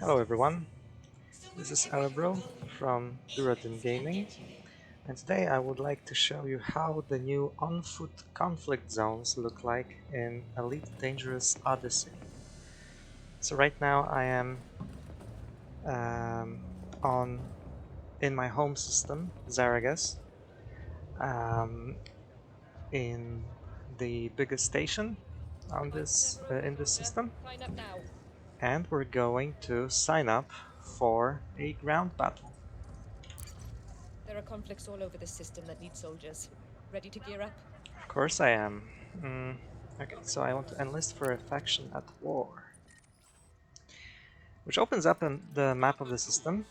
Hello everyone, this is Alebro from Duratin Gaming, and today I would like to show you how the new on-foot conflict zones look like in Elite Dangerous Odyssey. So right now I am in my home system, Zaragoza, in the biggest station on this in this system, and we're going to sign up for a ground battle. There are conflicts all over the system that need soldiers. Ready to gear up? Of course I am. Okay, so I want to enlist for a faction at war, which opens up in the map of the system,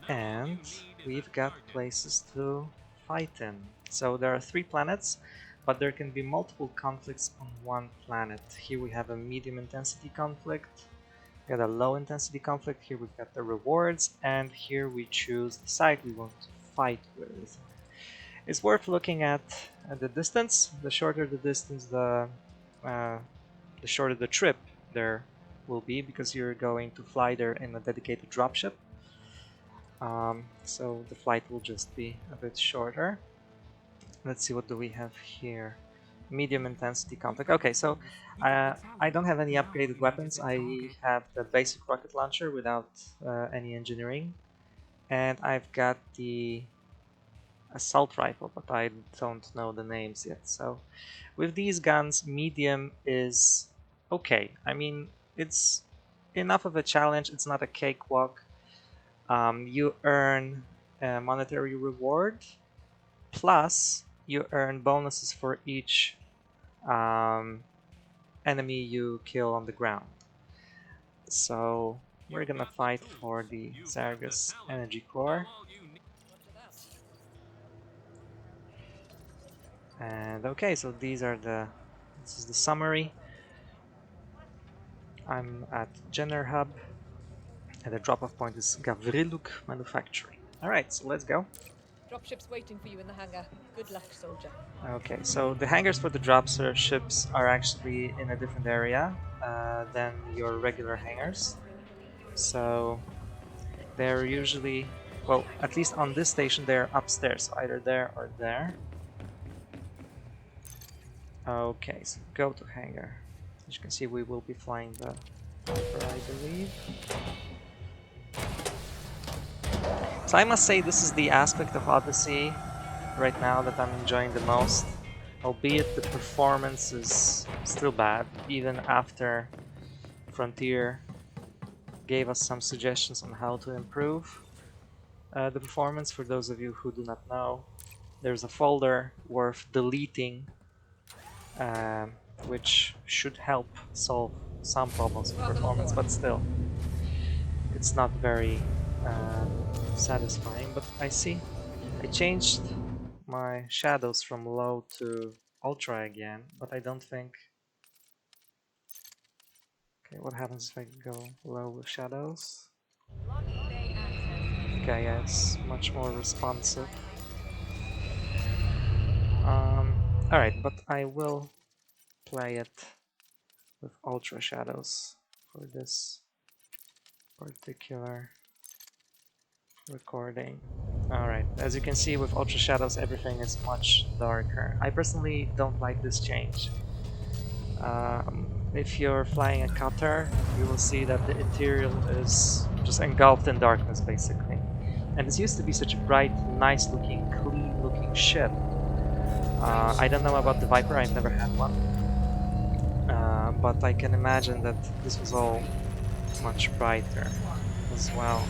and we've got places to fight in. So there are 3 planets, but there can be multiple conflicts on one planet. Here we have a medium intensity conflict, we got a low intensity conflict, here we've got the rewards, and here we choose the side we want to fight with. It's worth looking at the distance. The shorter the distance, the shorter the trip there will be, because you're going to fly there in a dedicated dropship. So the flight will just be a bit shorter. Let's see, what do we have here? Medium intensity conflict. Okay, so I don't have any upgraded weapons. I have the basic rocket launcher without any engineering, and I've got the assault rifle, but I don't know the names yet. So with these guns, medium is okay. I mean, it's enough of a challenge. It's not a cakewalk. You earn a monetary reward, plus you earn bonuses for each enemy you kill on the ground. So we're gonna fight for the Zaragoza Energy Core. And okay, so this is the summary. I'm at Jenner Hub, and the drop-off point is Gavriluk Manufacturing. Alright, so let's go. Dropship's waiting for you in the hangar. Good luck, soldier. Okay, so the hangars for the drop ships are actually in a different area than your regular hangars. So they're usually, well, at least on this station, they're upstairs, so either there or there. Okay, so go to hangar. As you can see, we will be flying the Viper, I believe. So I must say, this is the aspect of Odyssey right now that I'm enjoying the most, albeit the performance is still bad, even after Frontier gave us some suggestions on how to improve the performance. For those of you who do not know, there's a folder worth deleting, which should help solve some problems with performance, but still, it's not very satisfying. But I see I changed my shadows from low to ultra again, but I don't think... Okay, what happens if I go low with shadows? Okay, yeah, it's much more responsive. Alright, but I will play it with ultra shadows for this particular recording. Alright, as you can see, with ultra shadows everything is much darker. I personally don't like this change. If you're flying a cutter, you will see that the interior is just engulfed in darkness, basically. And this used to be such a bright, nice looking, clean looking ship. I don't know about the Viper, I've never had one. But I can imagine that this was all much brighter as well.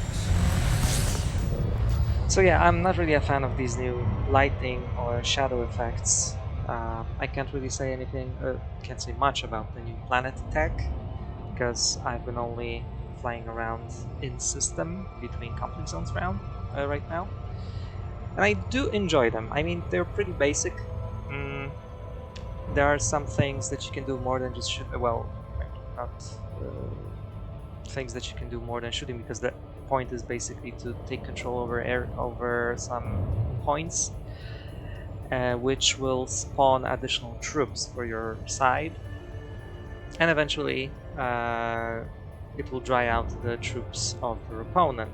So yeah, I'm not really a fan of these new lighting or shadow effects. I can't really say anything, can't say much about the new planet tech, because I've been only flying around in system between conflict zones right now. And I do enjoy them. I mean, they're pretty basic. There are some things that you can do more than just shoot. Well, not things that you can do more than shooting, because the point is basically to take control over some points, which will spawn additional troops for your side, and eventually it will dry out the troops of your opponent.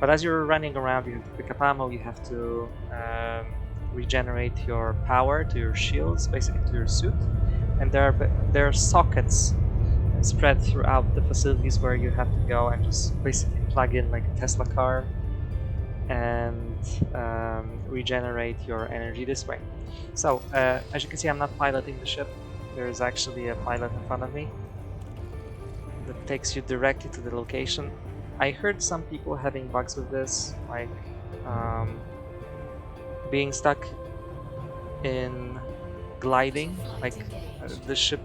But as you're running around, you have to pick up ammo, you have to regenerate your power to your shields, basically to your suit. And there are sockets spread throughout the facilities where you have to go and just basically plug in like a Tesla car and regenerate your energy this way. So as you can see, I'm not piloting the ship. There is actually a pilot in front of me that takes you directly to the location. I heard some people having bugs with this, like being stuck in gliding, like the ship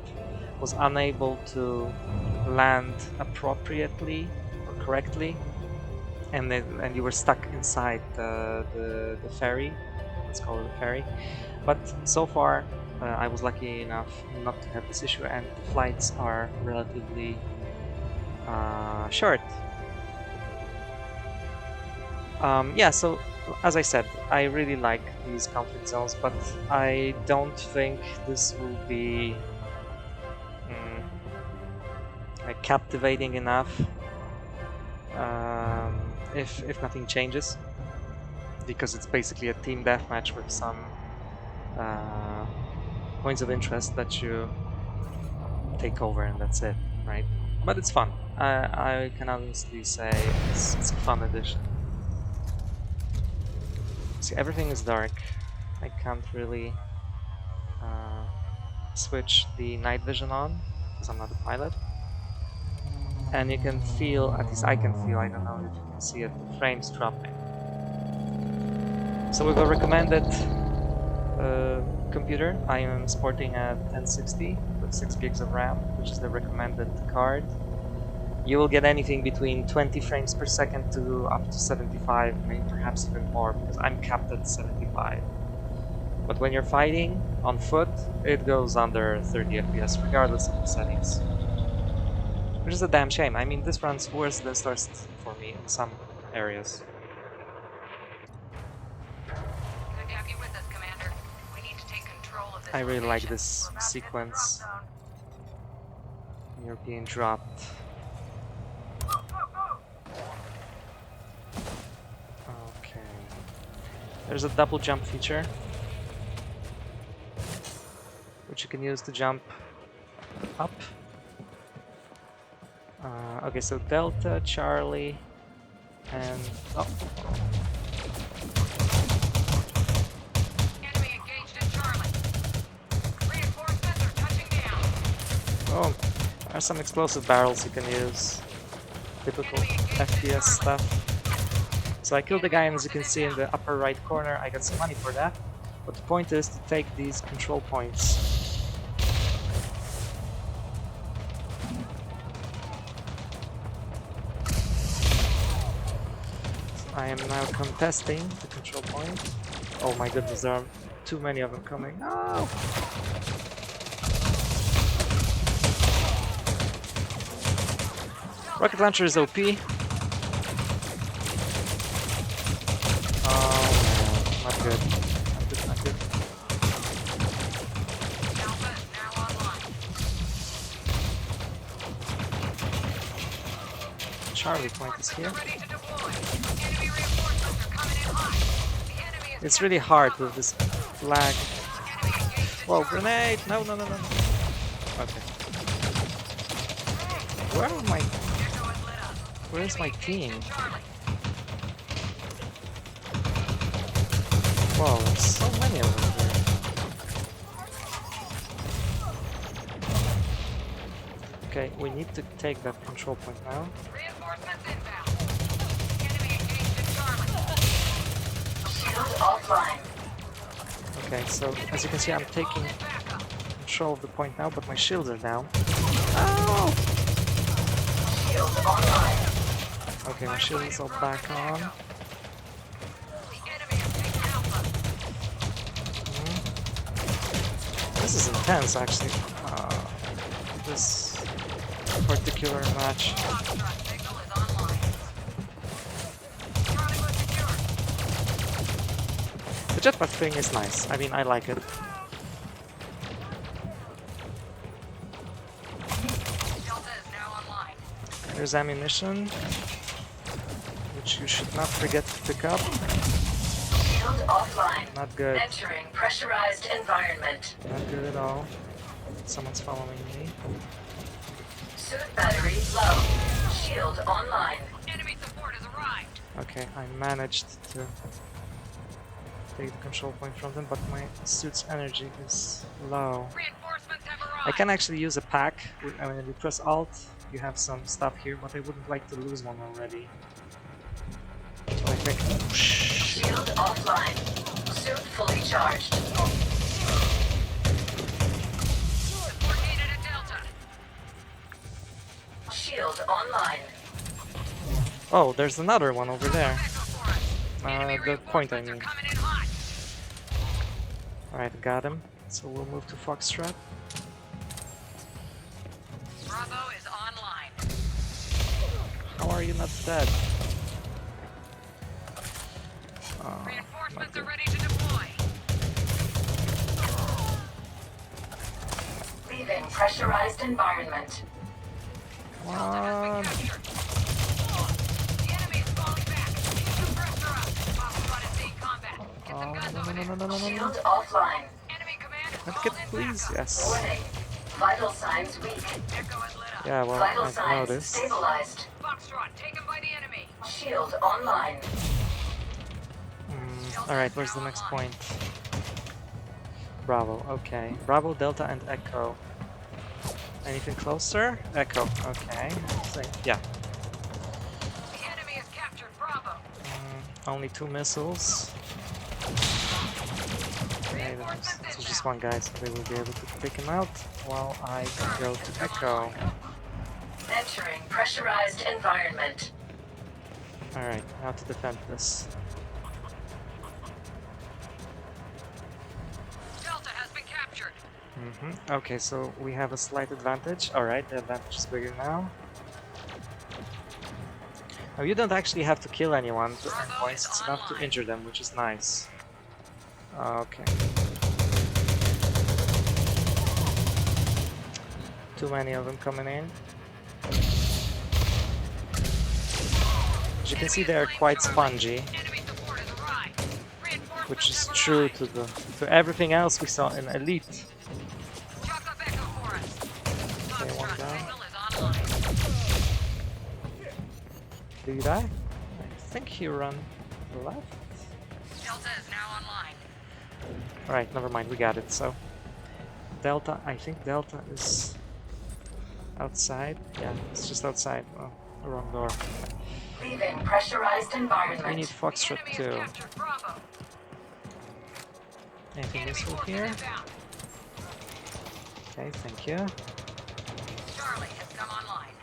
was unable to land appropriately or correctly, and you were stuck inside the ferry. Let's call it a ferry. But so far, I was lucky enough not to have this issue, and the flights are relatively short. Yeah, so as I said, I really like these conflict zones, but I don't think this will be like captivating enough if nothing changes, because it's basically a team deathmatch with some points of interest that you take over, and that's it, right? But it's fun. I can honestly say it's a fun addition. See, everything is dark. I can't really switch the night vision on because I'm not a pilot. And you can feel, at least I can feel, I don't know if you can see it, the frames dropping. So with a recommended computer, I am sporting a 1060 with 6 gigs of RAM, which is the recommended card. You will get anything between 20 frames per second to up to 75, maybe perhaps even more, because I'm capped at 75. But when you're fighting on foot, it goes under 30 FPS regardless of the settings. Which is a damn shame. I mean, this runs worse than Starst for me in some areas. Good to have you with us, Commander. We need to take control of this I really like location. this sequence. You're being dropped. Okay. There's a double jump feature, which you can use to jump up. Okay, so Delta, Charlie, and oh. Enemy engaged in Charlie. Reinforcements are touching down. Oh, there are some explosive barrels you can use. Typical FPS stuff. So I killed the guy, and as you can see in the upper right corner, I got some money for that. But the point is to take these control points. I am now contesting the control point. Oh my goodness, there are too many of them coming. No! Rocket launcher is OP. Oh man, not good. Not good, not good. Alpha is now online. Charlie point is here. Ready to deploy. Enemy reinforcements are coming in hot. The enemy is It's really hard with this lag. enemy engaged in Whoa, Charlie. grenade! No, no, no, no, no. Okay. Where are my... Echo is lit up. Where's my Enemy team? engaged in Charlie. Whoa, there's so many of them here. Okay, we need to take that control point now. Reinforcements inbound. Enemy engaged in Charlie. Shield offline. Okay, so as you can see, I'm taking Backup. control of the point now, but my shields are down. Oh! Shield online. Okay, my shield is all back on. The enemy has taken Alpha. This is intense, actually. This particular match. Foxtrot signal is online. Charlie was secured. The jetpack thing is nice. I mean, I like it. Delta is now online. There's ammunition, which you should not forget to pick up. Shield offline. Not good. Entering pressurized environment. Not good at all. Someone's following me. Suit battery low. Shield online. Enemy support has arrived. Okay, I managed to take the control point from them, but my suit's energy is low. Reinforcements have arrived. I can actually use a pack. I mean, when you press Alt, you have some stuff here, but I wouldn't like to lose one already. So I think... Shield offline. Suit fully charged. Support needed at Delta. Shield online. Oh, there's another one over there. Echo for us. Enemy The point, I reinforcements are mean. coming in hot. Alright, got him. So we'll move to Foxtrot. Bravo is online. How are you not dead? Oh, not Reinforcements good. are ready to deploy. Leaving pressurized environment. Come Delta has been on. captured. The enemy is falling back. Keep the pressure up. Foxtrot is seeing combat. Get some guns over there. No. Shield offline. Enemy command is Let's called get in please, backup. yes. Warning. Vital signs weak. Echo is lit up. Yeah, well, Vital I've signs noticed. stabilized. Foxtrot taken by the enemy. Shield online. Alright, where's the next point? Bravo, okay. Bravo, Delta, and Echo. Anything closer? Echo, okay. So, yeah, The enemy has captured Bravo. only 2 missiles. Okay, there's just one guy, so they will be able to take him out while I go to Echo. Entering pressurized environment. Alright, how to defend this. Delta has been captured. Okay, so we have a slight advantage. Alright, the advantage is bigger now. Oh, you don't actually have to kill anyone to earn points, it's enough to injure them, which is nice. Okay. Too many of them coming in. As you can see, they are quite spongy, Enemy support has arrived. Reinforcements which is have true arrived. to everything else we saw in Elite. Chalk up Echo for us. Okay, one Foxtrot down. signal is online. Did he die? I think he ran left. Delta is now online. Alright, never mind, we got it. So, Delta, I think Delta is outside. Yeah, it's just outside. Oh, the wrong door. Leaving pressurized We need environment. Foxtrot The enemy too. has captured Bravo. Anything Enemy useful forces here? inbound. Okay, thank you. Charlie has come online.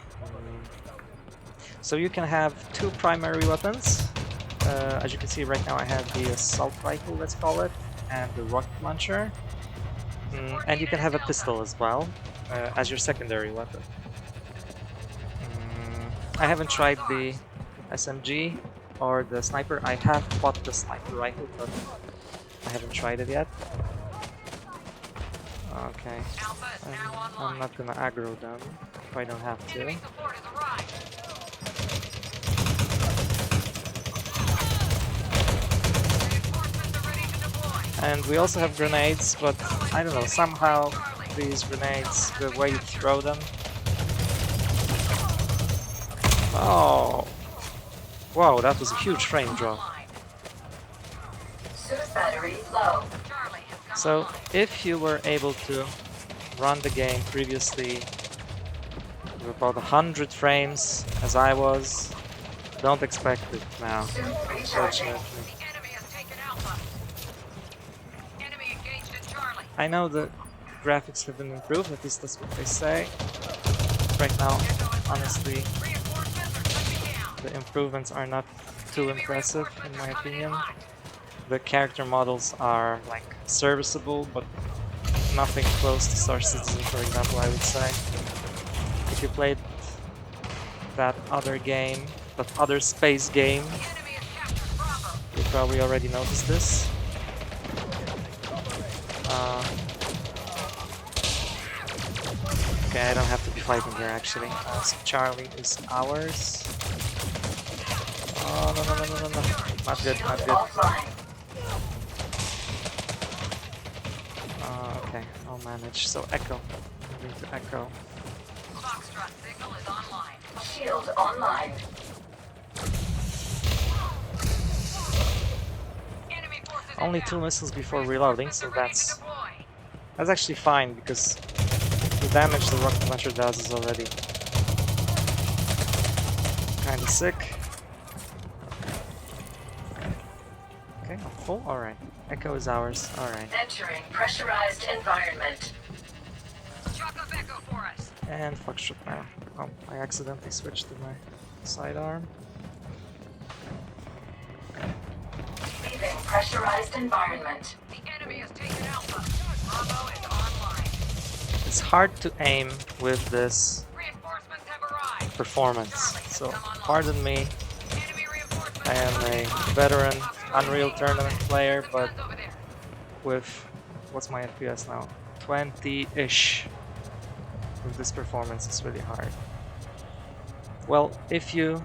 So you can have 2 primary weapons. As you can see right now I have the assault rifle, let's call it, and the rocket launcher. And you can have a pistol as well, as your secondary weapon. I haven't tried the SMG or the sniper. I have bought the sniper rifle, but I haven't tried it yet. Okay. Alpha is now I'm online. not gonna aggro them if I don't have to. Enemy support has arrived. Reinforcements are ready to deploy. And we also have grenades, but I don't know, somehow these grenades, the way you throw them... Oh! Whoa, that was a huge frame drop. Online. Suit battery low. Charlie has come So, online. if you were able to run the game previously with about 100 frames, as I was, don't expect it now, Suit recharging. unfortunately. The enemy has taken Alpha. Enemy engaged in Charlie. I know the graphics have been improved, at least that's what they say. Right now, honestly, Reinforcements are touching down. the improvements are not too Enemy impressive, in reinforcements my are coming in opinion. hot. The character models are, like, serviceable, but nothing close to Star Citizen, for example, I would say. If you played that other game, that other space game, The enemy has captured Bravo. you probably already noticed this. Okay, I don't have to be fighting here actually. So Charlie is ours. Oh, no, no, no, no, no, no. Not good, not good. Offline. Okay, I'll manage. So Echo. Moving to Echo. Foxtrot signal is online. Shield online. Enemy forces Only inbound. 2 missiles before reloading, so Reinforcements are ready to deploy. that's actually fine because the damage the rocket launcher does is already kind of sick. Okay, I'm full. All right, Echo is ours. All right, Entering pressurized environment. Chalk up Echo for us. and Foxtrot now. Oh, I accidentally switched to my sidearm. Leaving pressurized environment. The enemy has taken Alpha. Bravo is online. It's hard to aim with this Reinforcements have arrived. performance, so pardon me. Enemy reinforcements I am are a online. veteran Unreal Tournament player, but Guns over there. with, what's my FPS now? 20-ish. With this performance, it's really hard. Well, if you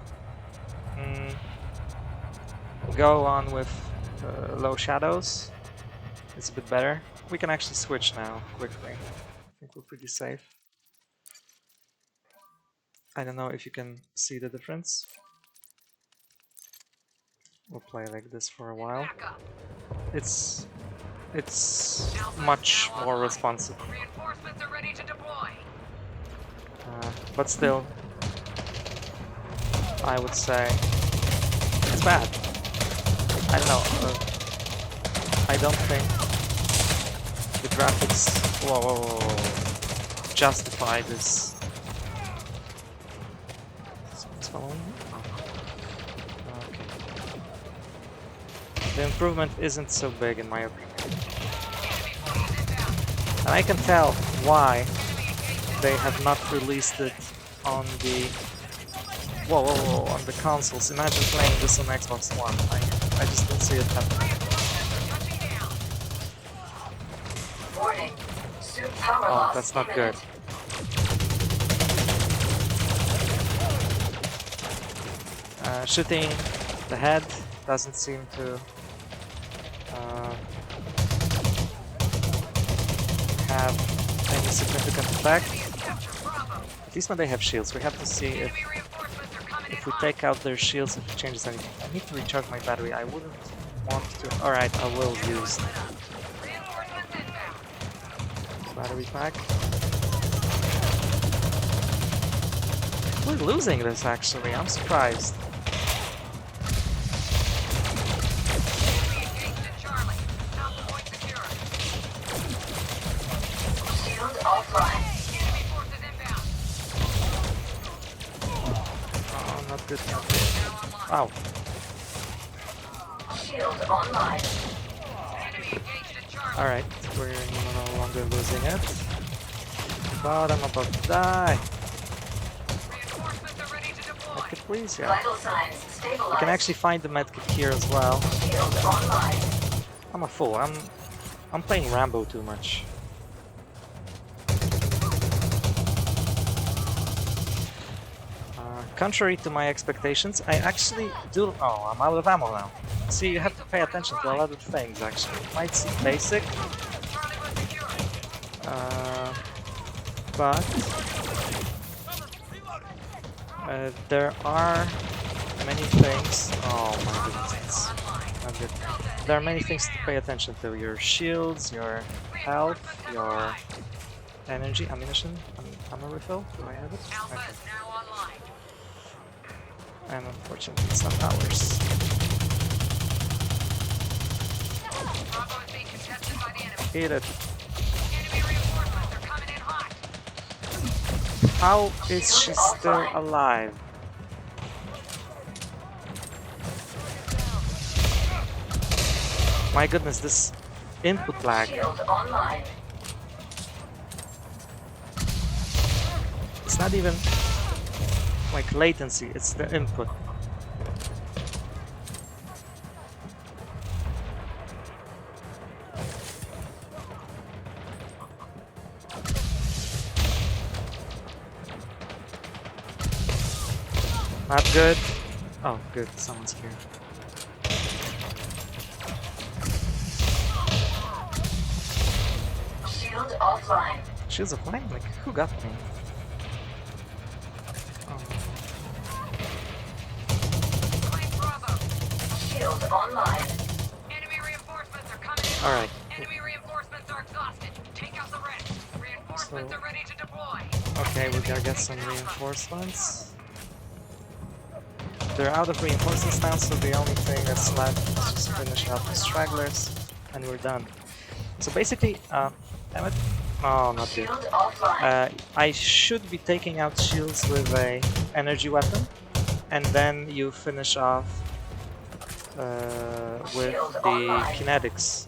go on with low shadows, it's a bit better. We can actually switch now, quickly. I think we're pretty safe. I don't know if you can see the difference. We'll play like this for a while. Back up. It's much more responsive, Reinforcements are ready to deploy. but still, I would say it's bad. I don't know. I don't think the graphics justify this. Someone's following me? Oh. Okay. The improvement isn't so big in my opinion. And I can tell why they have not released it on the on the consoles. Imagine playing this on Xbox One. I just don't see it happening. Warning. Suit power Oh, loss that's not good. imminent. Shooting the head doesn't seem to have any significant effect. At least when they have shields. We have to see if we take out their shields, if it changes anything. I need to recharge my battery. I wouldn't want to. Alright, I will use battery pack. We're losing this actually. I'm surprised. Shield offline. Oh, not good, not good. Wow. Shield online. Alright, we're no longer losing it. But I'm about to die. Medkit, please, yeah. Vital signs You stabilized. can actually find the medkit here as well. Shield online. I'm a fool. I'm playing Rambo too much. Contrary to my expectations, I actually do. Oh, I'm out of ammo now. See, you have to pay attention to a lot of things. Actually, it might seem basic, but there are many things. Oh my goodness, it's not good. There are many things to pay attention to: your shields, your health, your energy, ammunition, ammo refill. Do I have it? Okay. And unfortunately, it's not ours. Hit it. How is she still alive? My goodness, this input lag. Shield online. It's not even like latency, it's the input. Not good. Oh, good. Someone's here. Shield offline. Shields offline? Like, who got me? Oh. Claim Bravo. Shield online. Enemy reinforcements are coming in. Alright. Enemy reinforcements are exhausted. Take out the rest. Reinforcements So- are ready to deploy. Okay, we gotta get some reinforcements. They're out of reinforcements now, so the only thing that's left is just finish up the stragglers, and we're done. So basically, damn it. Oh, not good. Shield offline. I should be taking out shields with a energy weapon, and then you finish off with the kinetics.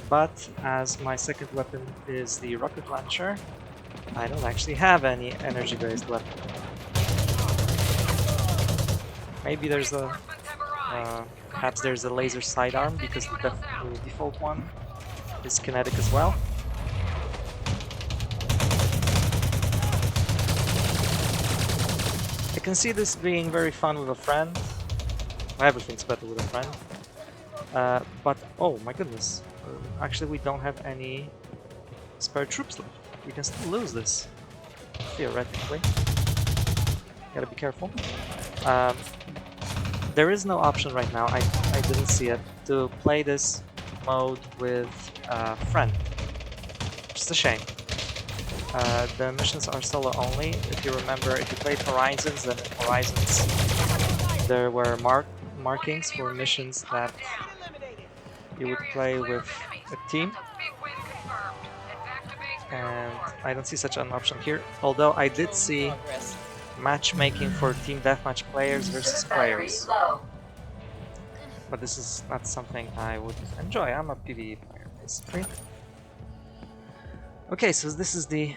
But as my second weapon is the rocket launcher, I don't actually have any energy-based weapon. Maybe there's a Reinforcements have arrived. perhaps there's a laser sidearm because the default one is kinetic as well. I can see this being very fun with a friend. Everything's better with a friend. But oh my goodness, actually we don't have any spare troops left. We can still lose this, theoretically. Gotta be careful. There is no option right now, I didn't see it, to play this mode with a friend, which is a shame. The missions are solo only. If you remember, if you played Horizons, then in Horizons there were markings for missions that you would play with a team, Big win confirmed. Head back to base. and I don't see such an option here, although I did see Progress. matchmaking for team deathmatch players versus Battery players, low. but this is not something I would enjoy. I'm a PvE player, basically. Okay, so this is the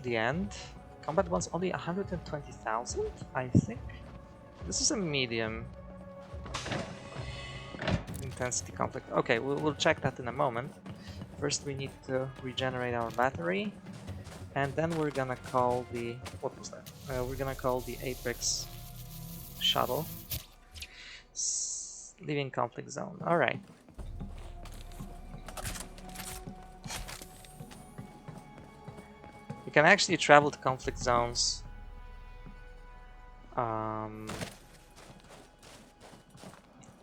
end. Combat one's only 120,000, I think. This is a medium intensity conflict. Okay, we'll check that in a moment. First, we need to regenerate our battery, and then we're gonna call the we're gonna call the Apex shuttle. Leaving conflict zone. All right. You can actually travel to conflict zones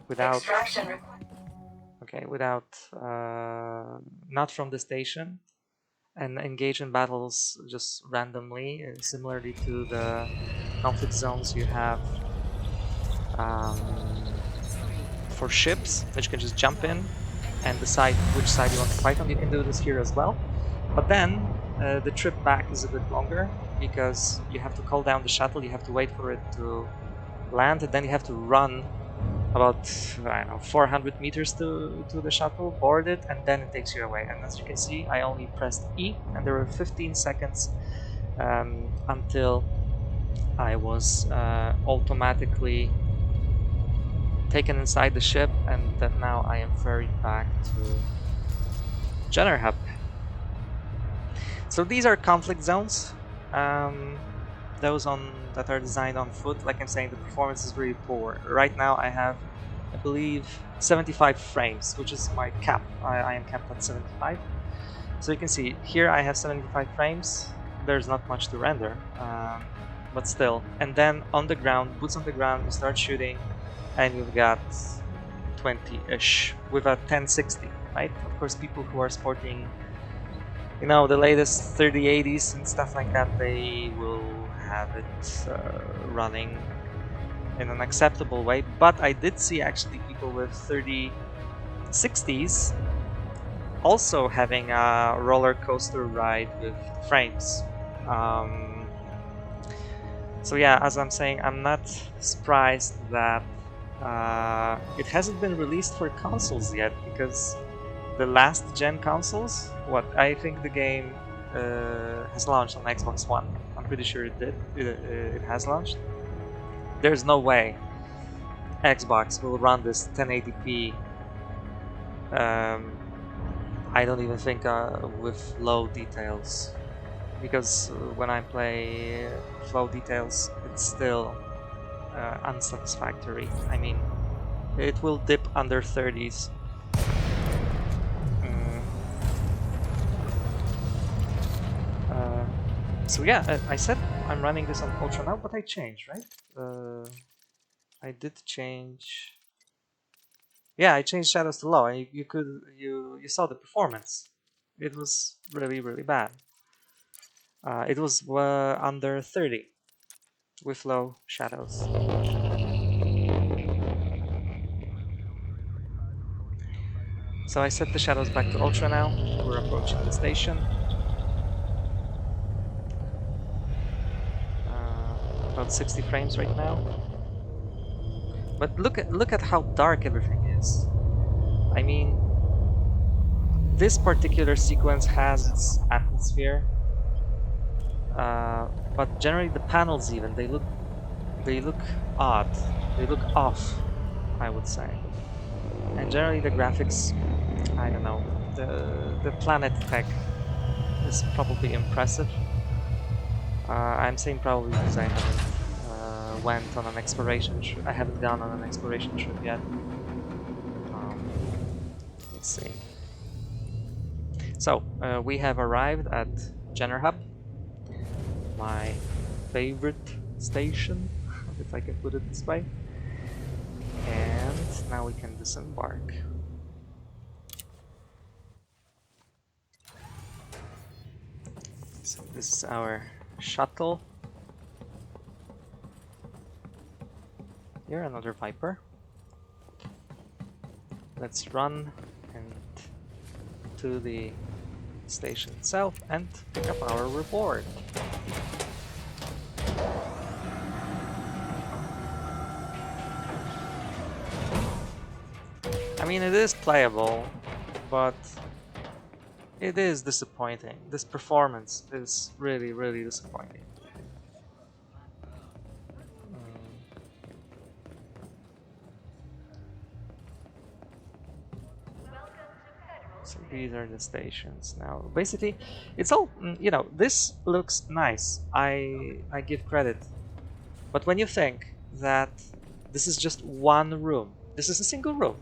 without Extraction. without not from the station, and engage in battles just randomly, similarly to the conflict zones you have for ships, which you can just jump in and decide which side you want to fight on. You can do this here as well, but then the trip back is a bit longer because you have to call down the shuttle, you have to wait for it to land, and then you have to run about, I don't know, 400 meters to the shuttle, board it, and then it takes you away. And as you can see, I only pressed E, and there were 15 seconds until I was automatically taken inside the ship, and that now I am ferried back to Jenner Hub. So these are conflict zones. Those that are designed on foot, like I'm saying, the performance is really poor. Right now I have, I believe, 75 frames, which is my cap. I am capped at 75. So you can see here I have 75 frames. There's not much to render, but still. And then on the ground, boots on the ground, you start shooting, and you've got 20-ish with a 1060, right? Of course, people who are sporting, you know, the latest 3080s and stuff like that, they will have it running in an acceptable way. But I did see actually people with 3060s also having a roller coaster ride with frames. So yeah, as I'm saying, I'm not surprised that it hasn't been released for consoles yet, because the last gen consoles, I think the game has launched on Xbox One. I'm pretty sure it did. It has launched. There's no way Xbox will run this 1080p. I don't even think with low details. because when I play flow details, it's still unsatisfactory. I mean, it will dip under 30s. So yeah, I said I'm running this on Ultra now, but I changed, right? I did change. Yeah, I changed shadows to low, and you saw the performance. It was really bad. It was under 30 with low shadows. So I set the shadows back to Ultra now. We're approaching the station. About 60 frames right now. But look at how dark everything is. I mean, this particular sequence has its atmosphere, but generally the panels even they look odd. They look off, I would say. And generally the graphics, I don't know, the planet tech is probably impressive. I'm saying probably because I haven't went on an exploration trip. I haven't gone on an exploration trip yet. Let's see. So we have arrived at Jenner Hub, my favorite station, if I can put it this way. And now we can disembark. So this is our shuttle. Here, another Viper. Let's run and to the station itself and pick up our reward. I mean, it is playable, but it is disappointing. This performance is really disappointing. So these are the stations now. Basically, it's all, you know, this looks nice. I give credit. But when you think that this is just one room, this is a single room,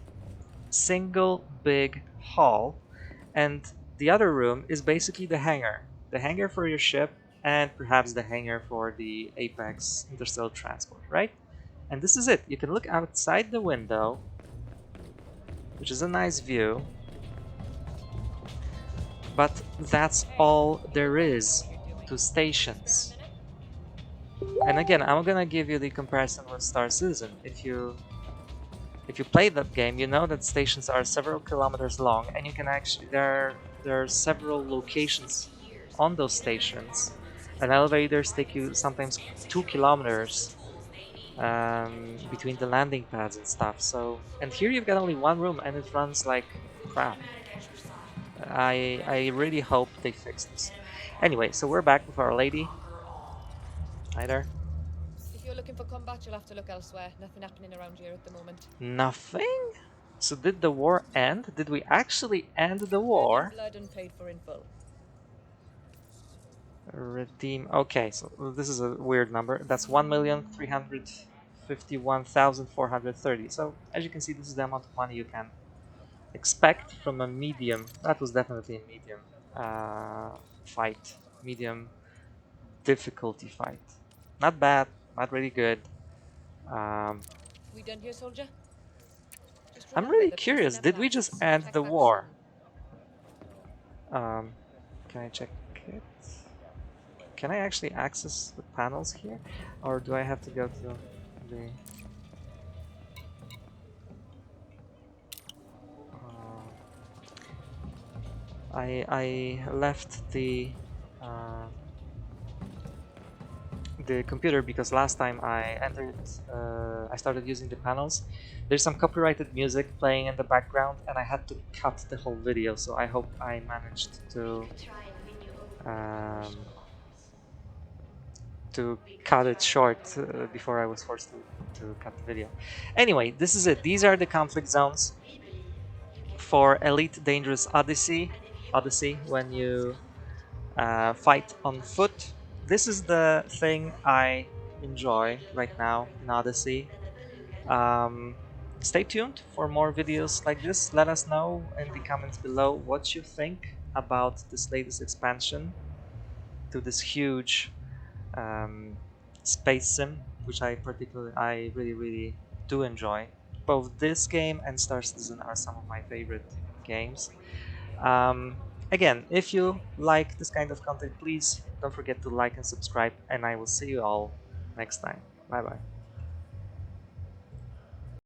single big hall, and the other room is basically the hangar for your ship, and perhaps the hangar for the Apex interstellar transport, right? And this is it. You can look outside the window, which is a nice view, but that's all there is to stations. And again, I'm gonna give you the comparison with Star Citizen. If you play that game, you know that stations are several kilometers long, and you can actually there are several locations on those stations, and elevators take you sometimes 2 kilometers between the landing pads and stuff. So, and here you've got only one room, and it runs like crap. I really hope they fix this. Anyway, so we're back with Our Lady. Hi there. If you're looking for combat, you'll have to look elsewhere. Nothing happening around here at the moment. Nothing? So did the war end? Did we actually end the war? Blood and paid for in full. Redeem. Okay, so this is a weird number. That's 1,351,430. So as you can see, this is the amount of money you can expect from a medium. That was definitely a medium fight. Medium difficulty fight. Not bad. Not really good. We done here, soldier? Just I'm remember really that curious. peace Did never we just lasts. end Check the back war? soon. Can I check it? Can I actually access the panels here? Or do I have to go to the... I left the computer because last time I entered, I started using the panels. There's some copyrighted music playing in the background, and I had to cut the whole video. So I hope I managed to cut it short before I was forced to cut the video. Anyway, this is it. These are the conflict zones for Elite Dangerous Odyssey. When you fight on foot. This is the thing I enjoy right now in Odyssey. Stay tuned for more videos like this. Let us know in the comments below what you think about this latest expansion to this huge space sim, which I really do enjoy. Both this game and Star Citizen are some of my favorite games. Um, Again, if you like this kind of content, please don't forget to like and subscribe, and I will see you all next time. Bye bye.